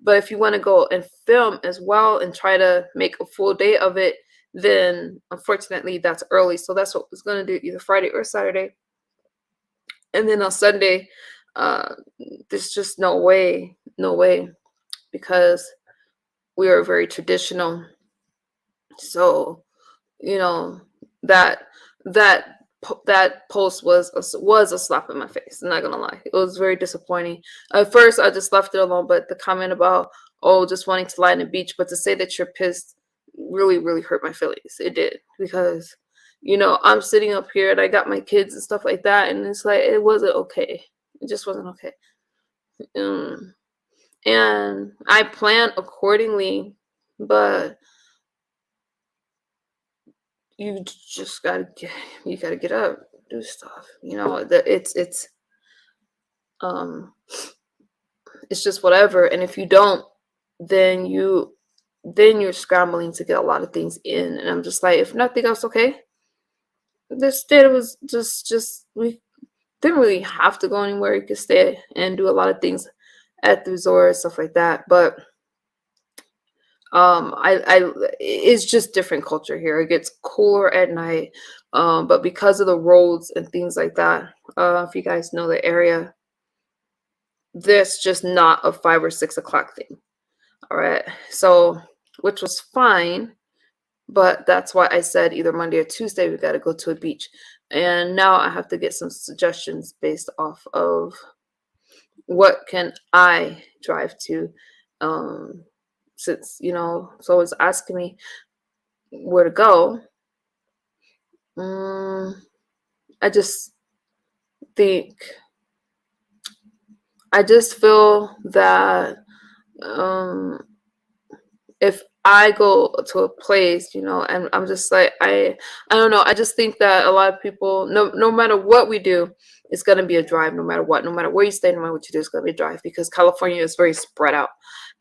but if you want to go and film as well and try to make a full day of it, then unfortunately that's early. So that's what I was going to do, either Friday or Saturday. And then on Sunday, there's just no way, because we are very traditional. So, that post was a slap in my face. I'm not gonna lie, it was very disappointing. At first, I just left it alone, but the comment about, oh, just wanting to lie on the beach, but to say that you're pissed really, really hurt my feelings. It did, because I'm sitting up here and I got my kids and stuff like that, and it's like, it wasn't okay. It just wasn't okay. And I planned accordingly, but you just gotta get up, do stuff. It's just whatever. And if you don't, then you're scrambling to get a lot of things in. And I'm just like, if nothing else, okay. This day was just we didn't really have to go anywhere. You could stay and do a lot of things at the resort, stuff like that. But it's just different culture here. It gets cooler at night, but because of the roads and things like that, if you guys know the area, this just not a 5 or 6 o'clock thing. All right, so, which was fine, but that's why I said either Monday or Tuesday we got to go to a beach. And now I have to get some suggestions based off of what can I drive to, since someone's asking me where to go. I just feel that if I go to a place, and I'm just like, I don't know. I just think that a lot of people, no matter what we do, it's gonna be a drive. No matter what, no matter where you stay, no matter what you do, it's gonna be a drive, because California is very spread out,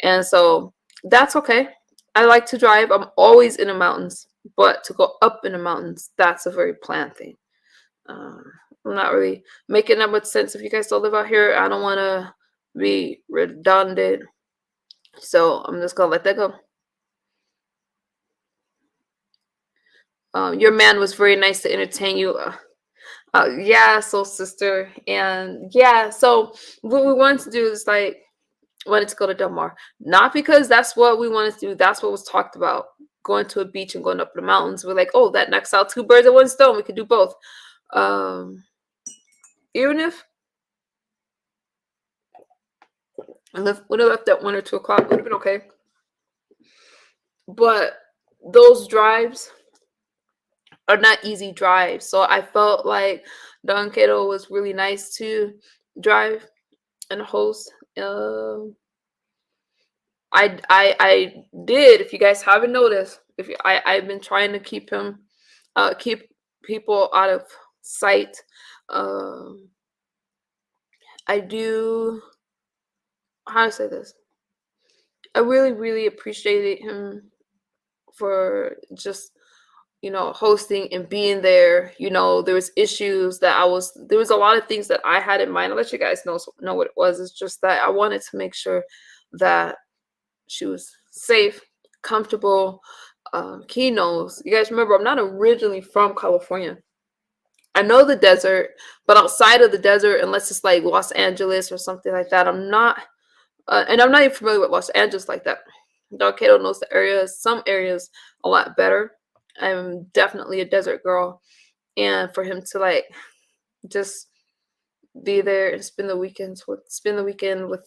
and so that's okay. I like to drive. I'm always in the mountains, but to go up in the mountains, that's a very planned thing. I'm not really making that much sense. If you guys don't live out here, I don't want to be redundant, so I'm just gonna let that go. Your man was very nice to entertain you. Yeah, soul sister. And yeah, so what we wanted to do is like, wanted to go to Del Mar. Not because that's what we wanted to do. That's what was talked about. Going to a beach and going up the mountains. We're like, oh, that knocks out 2 birds with 1 stone. We could do both. Even if would have left at 1 or 2 o'clock, would have been okay. But those drives are not easy drives. So I felt like Don Cato was really nice to drive and host. I did, if you guys haven't noticed, I've been trying to keep people out of sight. I do, how to say this, I really, really appreciated him for just hosting and being there. There was issues that there was a lot of things that I had in mind. I'll let you guys know what it was. It's just that I wanted to make sure that she was safe, comfortable. He knows. You guys remember, I'm not originally from California. I know the desert, but outside of the desert, unless it's like Los Angeles or something like that, I'm not, and I'm not even familiar with Los Angeles like that. Dog Kato knows the areas, some areas a lot better. I'm definitely a desert girl, and for him to like just be there and spend the weekend with,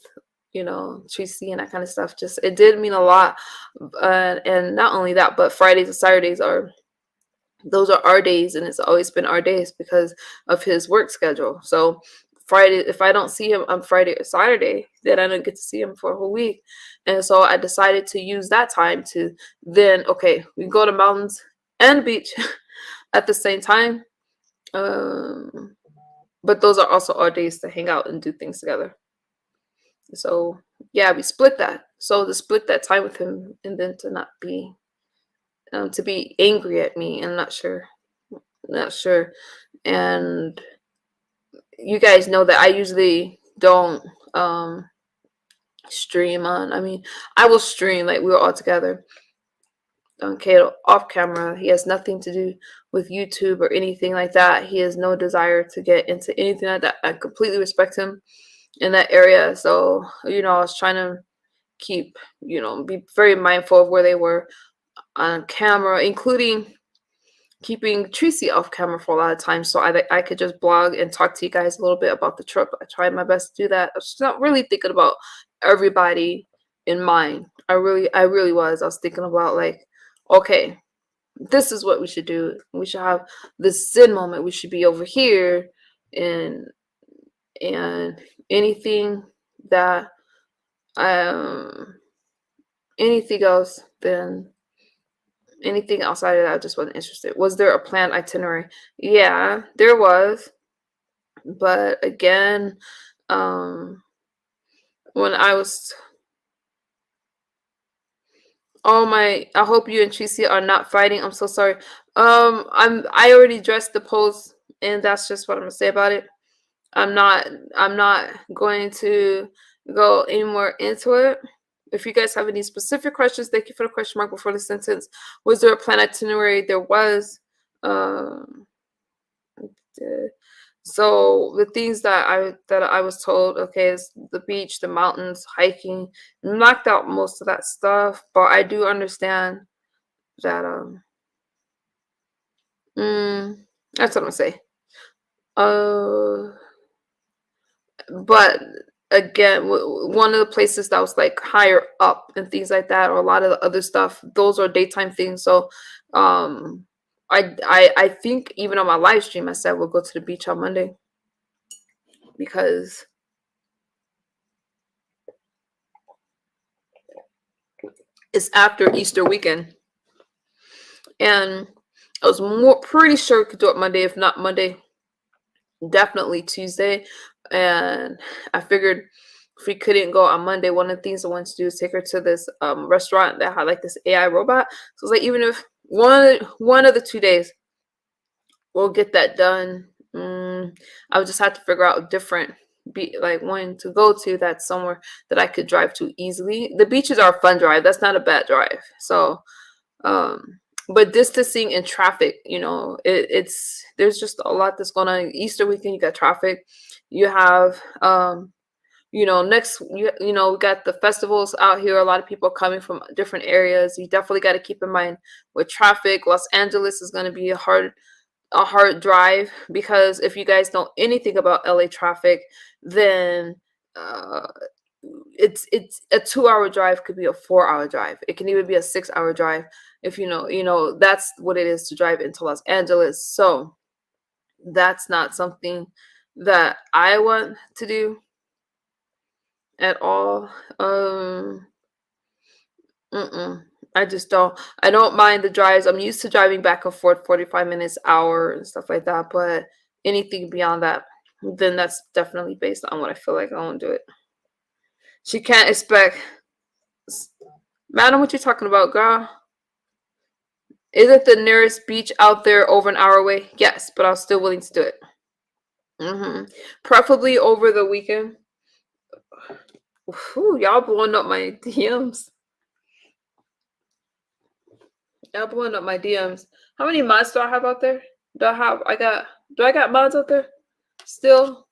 you know, Tracy and that kind of stuff. Just it did mean a lot. And not only that, but Fridays and Saturdays those are our days, and it's always been our days because of his work schedule. So Friday, if I don't see him on Friday or Saturday, then I don't get to see him for a whole week. And so I decided to use that time to then, okay, we go to mountains and beach at the same time. But those are also our days to hang out and do things together. So yeah, we split that. So to split that time with him and then to not be to be angry at me and not sure. And you guys know that I usually don't stream on. I mean, I will stream like we were all together. Okay, off camera. He has nothing to do with YouTube or anything like that. He has no desire to get into anything like that. I completely respect him in that area. So, you know, I was trying to keep, you know, be very mindful of where they were on camera, including keeping Tracy off camera for a lot of times so I could just blog and talk to you guys a little bit about the trip. I tried my best to do that. I was not really thinking about everybody in mind. I really was. I was thinking about like, okay, this is what we should do. We should have this Zen moment. We should be over here, and anything that anything else, then anything outside of that, I just wasn't interested. Was there a planned itinerary? Yeah, there was. But again, when I was I hope you and Tracy are not fighting. I'm so sorry. I already addressed the post, and that's just what I'm gonna say about it. I'm not going to go any more into it. If you guys have any specific questions, thank you for the question mark before the sentence. Was there a planned itinerary? There was. Um, so the things that I was told, okay, is the beach, the mountains, hiking. Knocked out most of that stuff, but I do understand that that's what I'm gonna say. Uh, but again, one of the places that was like higher up and things like that, or a lot of the other stuff, those are daytime things. So I think even on my live stream I said we'll go to the beach on Monday because it's after Easter weekend, and I was pretty sure we could do it Monday. If not Monday, definitely Tuesday. And I figured if we couldn't go on Monday, one of the things I wanted to do is take her to this restaurant that had like this AI robot. So it's like even if one of the 2 days we'll get that done. I would just have to figure out a different like one to go to that's somewhere that I could drive to easily. The beaches are a fun drive. That's not a bad drive. So but distancing and traffic, you know, there's just a lot that's going on. Easter weekend, you got traffic. You have you know, you know, we got the festivals out here. A lot of people are coming from different areas. You definitely got to keep in mind with traffic. Los Angeles is going to be a hard drive, because if you guys know anything about LA traffic, then it's a 2-hour drive could be a 4-hour drive. It can even be a 6-hour drive if you know that's what it is to drive into Los Angeles. So that's not something that I want to do at all. I just don't. I don't mind the drives. I'm used to driving back and forth 45 minutes, hour, and stuff like that. But anything beyond that, then that's definitely based on what I feel like I want to do it. She can't expect. Madam, what you talking about, girl? Is it the nearest beach out there over an hour away? Yes, but I was still willing to do it. Preferably over the weekend. Ooh, y'all blowing up my DMs. Y'all blowing up my DMs. How many mods do I have out there? Do I got mods out there? Still?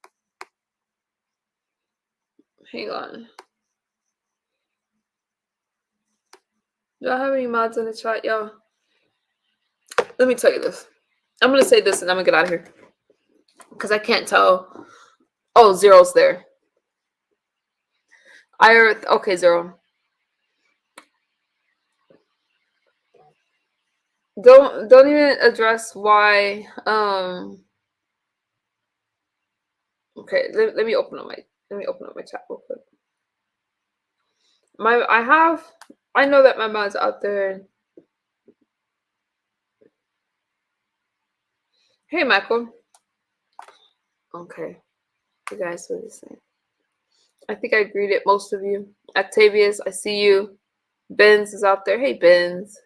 Hang on. Do I have any mods in the chat, y'all? Let me tell you this. I'm gonna say this and I'm gonna get out of here because I can't tell. Oh, Zero's there. Okay, Zero. Don't even address why. Okay, let me open up my chat real quick. I know that my mom's out there. Hey, Michael. Okay, you guys are the same. I think I greeted most of you. Octavius, I see you. Benz is out there. Hey, Benz.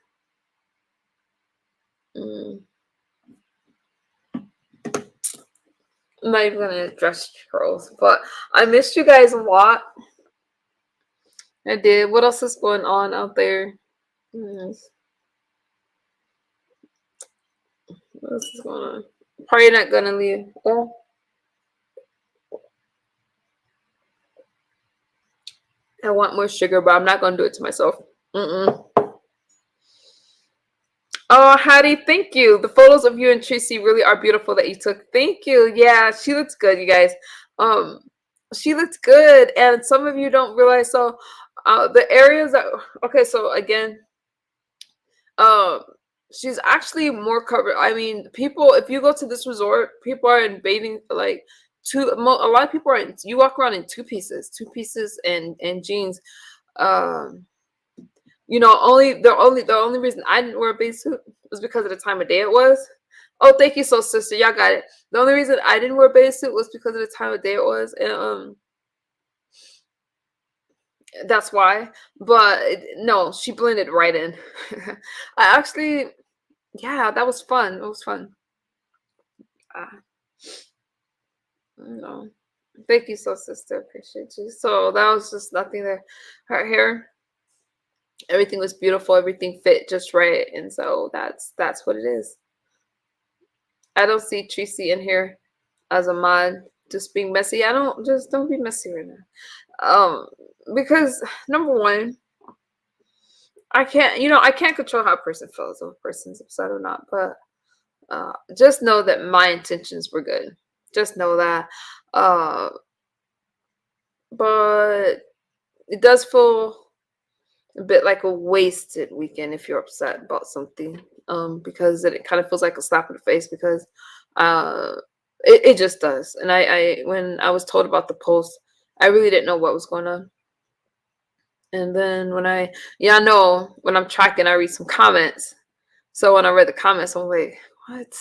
I'm not even gonna address Charles, but I missed you guys a lot. I did. What else is going on out there? What else is going on? Probably not gonna leave. Oh. I want more sugar, but I'm not gonna do it to myself. Oh, Hattie, thank you. The photos of you and Tracy really are beautiful that you took. Thank you. Yeah, she looks good, you guys. She looked good, and some of you don't realize. So, the areas that okay. So again, she's actually more covered. I mean, people. If you go to this resort, people are in bathing like a lot of people are in. You walk around in two pieces and jeans. You know, the only reason I didn't wear a bathing suit was because of the time of day it was. Oh, thank you, so sister. Y'all got it. The only reason I didn't wear a bathing suit was because of the time of day it was, and that's why. But no, she blended right in. I actually, yeah, that was fun. It was fun. No, thank you, so sister. Appreciate you. So that was just nothing there. Her hair, everything was beautiful. Everything fit just right, and so that's what it is. I don't see Tracy in here as a mod just being messy. Don't be messy right now. Because number one, I can't control how a person feels, if a person's upset or not, but just know that my intentions were good. Just know that. But it does feel a bit like a wasted weekend if you're upset about something. Because it kind of feels like a slap in the face because it just does. And I when I was told about the post, I really didn't know what was going on. And then when when I'm tracking, I read some comments. So when I read the comments, I'm like, what?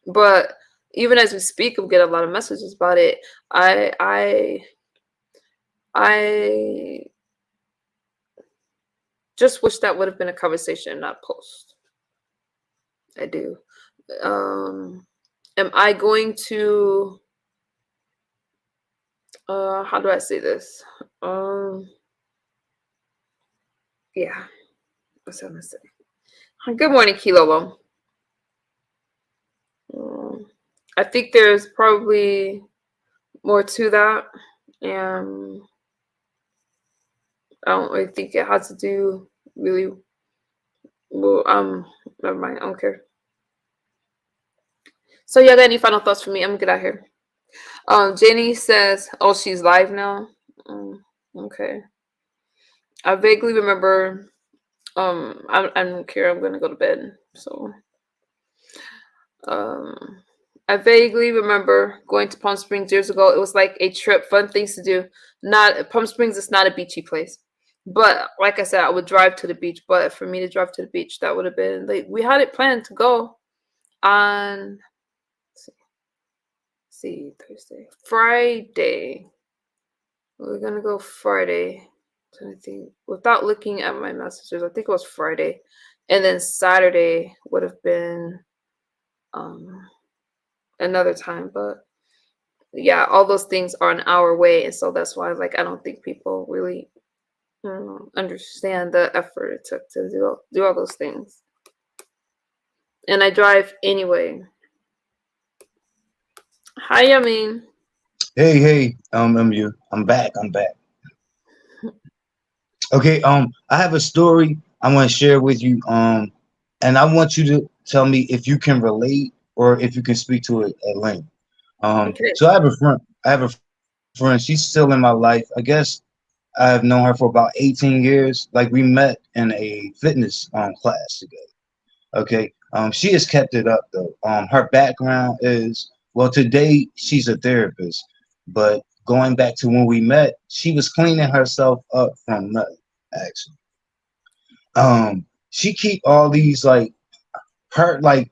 But even as we speak, we get a lot of messages about it. I just wish that would have been a conversation, not a post. I do. Am I going to how do I say this? Yeah. What's I gonna say? Good morning, Kilo. I think there's probably more to that. And I don't really think it has to do really well, never mind, I don't care. So y'all got any final thoughts for me? I'm gonna get out here. Jenny says, oh, she's live now. Okay. I vaguely remember I don't care, I'm gonna go to bed. So I vaguely remember going to Palm Springs years ago. It was like a trip, fun things to do. Palm Springs is not a beachy place. But like I said, I would drive to the beach. But for me to drive to the beach, that would have been like we had it planned to go on Thursday. Friday. We're gonna go Friday. I think without looking at my messages, I think it was Friday. And then Saturday would have been another time, but yeah, all those things are an hour away, and so that's why like I don't think people really understand the effort it took to do all those things. And I drive anyway. Hi, Yamin. Hey, I'm back. Okay, I have a story I want to share with you. And I want you to tell me if you can relate or if you can speak to it at length. Okay. So I have a friend. I have a friend. She's still in my life. I guess I've known her for about 18 years. Like we met in a fitness class together. Okay. She has kept it up though. Her background is well, today she's a therapist, but going back to when we met, she was cleaning herself up from nothing. Actually, she keep all these like her like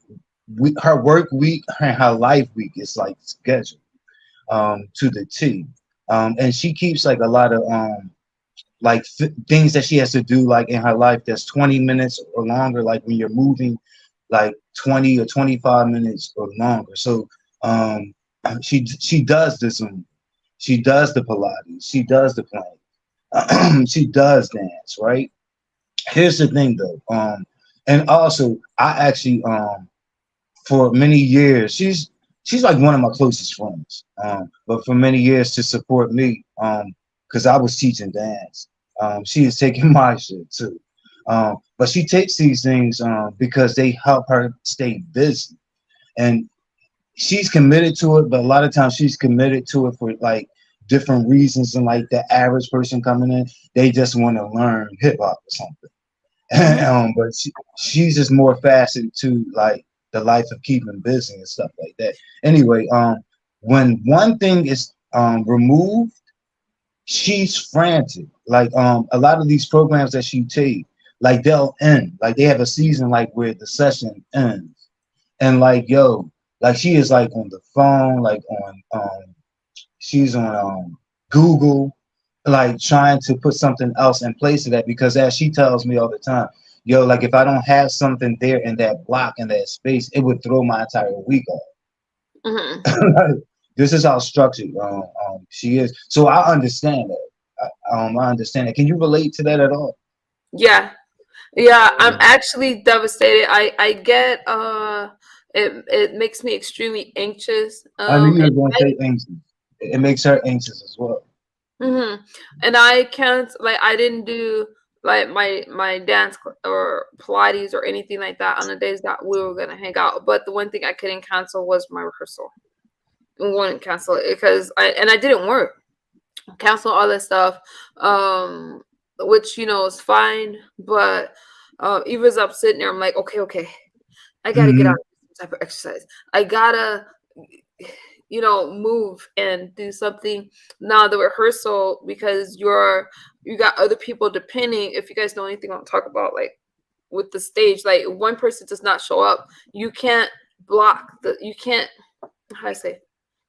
her work week and her life week is like scheduled to the T. And she keeps like a lot of like things that she has to do like in her life that's 20 minutes or longer, like when you're moving like 20 or 25 minutes or longer. So um she does the Zoom, she does the Pilates, she does the plank, she does dance, right? Here's the thing though, and also I actually for many years she's like one of my closest friends, but for many years to support me, because I was teaching dance, she is taking my shit too, but she takes these things because they help her stay busy, and she's committed to it, but a lot of times she's committed to it for like different reasons than like the average person coming in. They just want to learn hip hop or something. Hmm. But she's just more faceted to like the life of keeping busy and stuff like that. Anyway, when one thing is removed, she's frantic. Like a lot of these programs that she take, like they'll end. Like they have a season like where the session ends. And like yo, like she is like on the phone, like on she's on Google, like trying to put something else in place of that, because as she tells me all the time, yo, like if I don't have something there in that block in that space, it would throw my entire week off. Hmm. This is how structured she is. So I understand that. I understand that. Can you relate to that at all? Yeah. Yeah, I'm Mhm. actually devastated. I get it makes me extremely anxious. I knew you were And going to say anxious. It makes her anxious as well. and I can't, like, I didn't do like my dance or Pilates or anything like that on the days that we were gonna hang out. But the one thing I couldn't cancel was my rehearsal. I wouldn't cancel it because I didn't work. Cancel all that stuff, which is fine. But Eva's up sitting there. I'm like, okay, I gotta get out Hmm. of some type of exercise. I gotta move and do something. Now the rehearsal, because you got other people depending. If you guys know anything, I'll talk about like with the stage. Like one person does not show up, you can't you can't, how I say,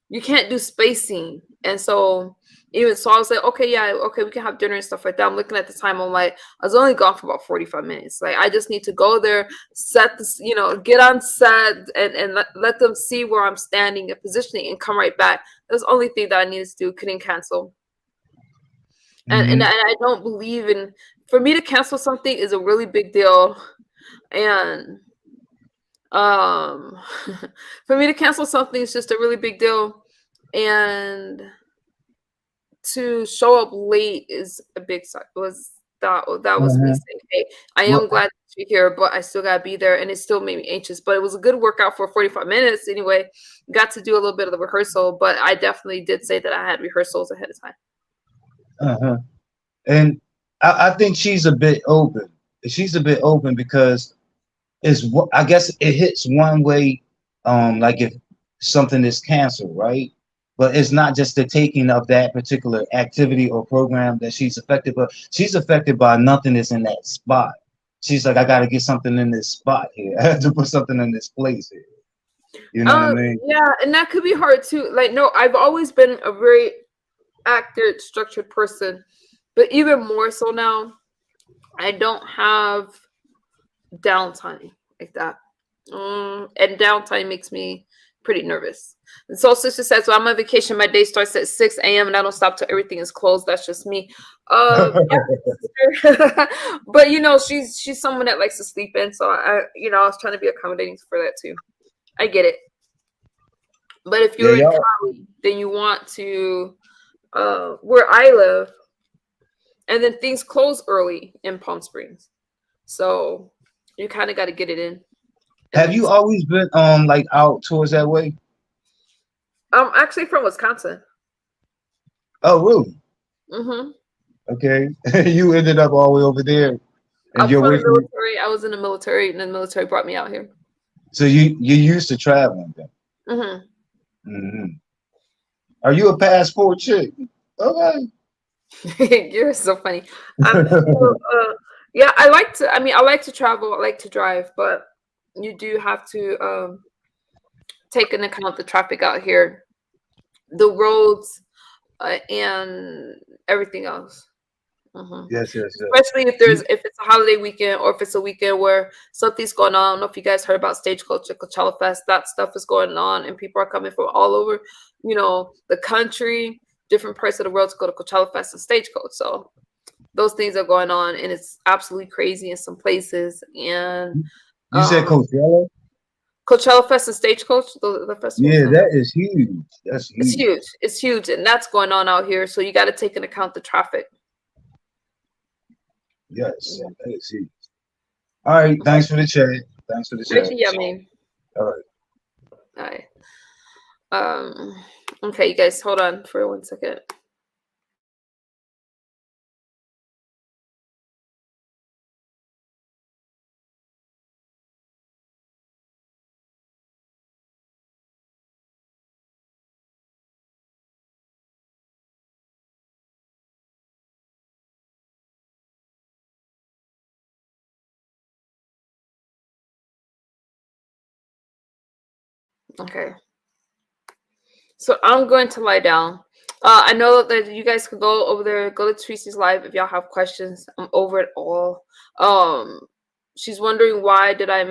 you can't do spacing. And so even so I was like, okay, yeah, okay, we can have dinner and stuff like that. I'm looking at the time, I'm like, I was only gone for about 45 minutes. Like I just need to go there, set this, get on set, and let them see where I'm standing and positioning and come right back. That's the only thing that I needed to do. Couldn't cancel. And Hmm. I don't believe in, for me to cancel something is a really big deal. And um for me to cancel something is just a really big deal. And to show up late is a big was that was me Hmm. saying, hey, I am Well, glad that you're here, but I still gotta be there. And it still made me anxious, but it was a good workout for 45 minutes anyway. Got to do a little bit of the rehearsal, but I definitely did say that I had rehearsals ahead of time. uh-huh. And I think she's a bit open. She's a bit open because I guess it hits one way, like if something is canceled, right? But it's not just the taking of that particular activity or program that she's affected, but she's affected by nothing that's in that spot. She's like, I got to get something in this spot here. I have to put something in this place here. You know what I mean? Yeah, and that could be hard too. Like, no, I've always been a very active, structured person, but even more so now, I don't have downtime like that. And downtime makes me pretty nervous. And so sister says, well, I'm on vacation. My day starts at 6 a.m. and I don't stop till everything is closed. That's just me. Yeah, sister. But she's someone that likes to sleep in. So I was trying to be accommodating for that too. I get it. But if Yeah, you're in y'all. Cali, then you want to where I live, And then things close early in Palm Springs. So you kind of got to get it in. at Have you least. always been like out towards that way? I'm actually from Wisconsin. Oh, really? Mm-hmm. Okay. You ended up all the way over there, and I'm you're from away the from. military. I was in the military, and then the military brought me out here. So you used to traveling then. Mm-hmm. Hmm. Are you a passport chick? Okay. You're so funny. So, yeah, I like to. I mean, I like to travel. I like to drive, but you do have to take into account the traffic out here, the roads, and everything else. Mhm. Yes, yes, yes. Especially You- if it's a holiday weekend or if it's a weekend where something's going on. I don't know if you guys heard about Stagecoach or Coachella Fest. That stuff is going on, and people are coming from all over, the country, different parts of the world to go to Coachella Fest and Stagecoach. So those things are going on, and it's absolutely crazy in some places. And You said um, Coachella? Coachella Fest and Stagecoach, the festivals. Yeah, that is huge. That's It's huge. huge. It's huge, and that's going on out here. So you got to take into account the traffic. Yes, that is huge. All right. Thanks for the chat. Thanks for the chat. Yeah, I mean, All right. all right. Um, okay, you guys, hold on for 1 second. Okay. So I'm going to lie down. I know that you guys could go over there, go to Tracy's live if y'all have questions. I'm over it all. Um, she's wondering why did I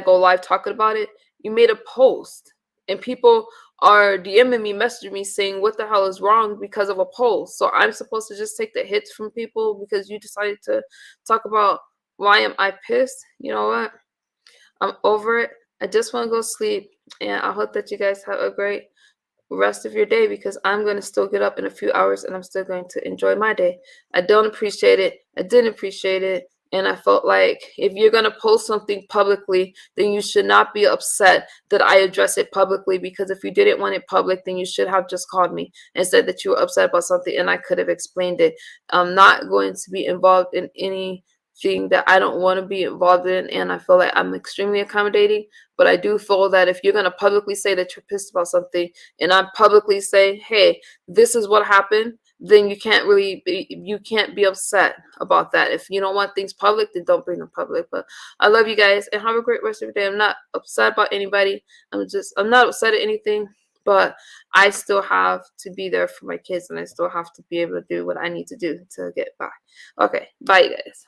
go live talking about it? You made a post, and people are DMing me, messaging me saying what the hell is wrong because of a post. So I'm supposed to just take the hits from people because you decided to talk about why am I pissed? You know what? I'm over it. I just want to go sleep, and I hope that you guys have a great rest of your day because I'm going to still get up in a few hours and I'm still going to enjoy my day. I don't appreciate it. I didn't appreciate it. And I felt like if you're going to post something publicly, then you should not be upset that I address it publicly, because if you didn't want it public, then you should have just called me and said that you were upset about something and I could have explained it. I'm not going to be involved in anything that I don't want to be involved in. And I feel like I'm extremely accommodating. But I do feel that if you're going to publicly say that you're pissed about something and I publicly say, hey, this is what happened, then you can't be upset about that. If you don't want things public, then don't bring them public. But I love you guys and have a great rest of your day. I'm not upset about anybody. I'm not upset at anything, but I still have to be there for my kids and I still have to be able to do what I need to do to get by. Okay, bye you guys.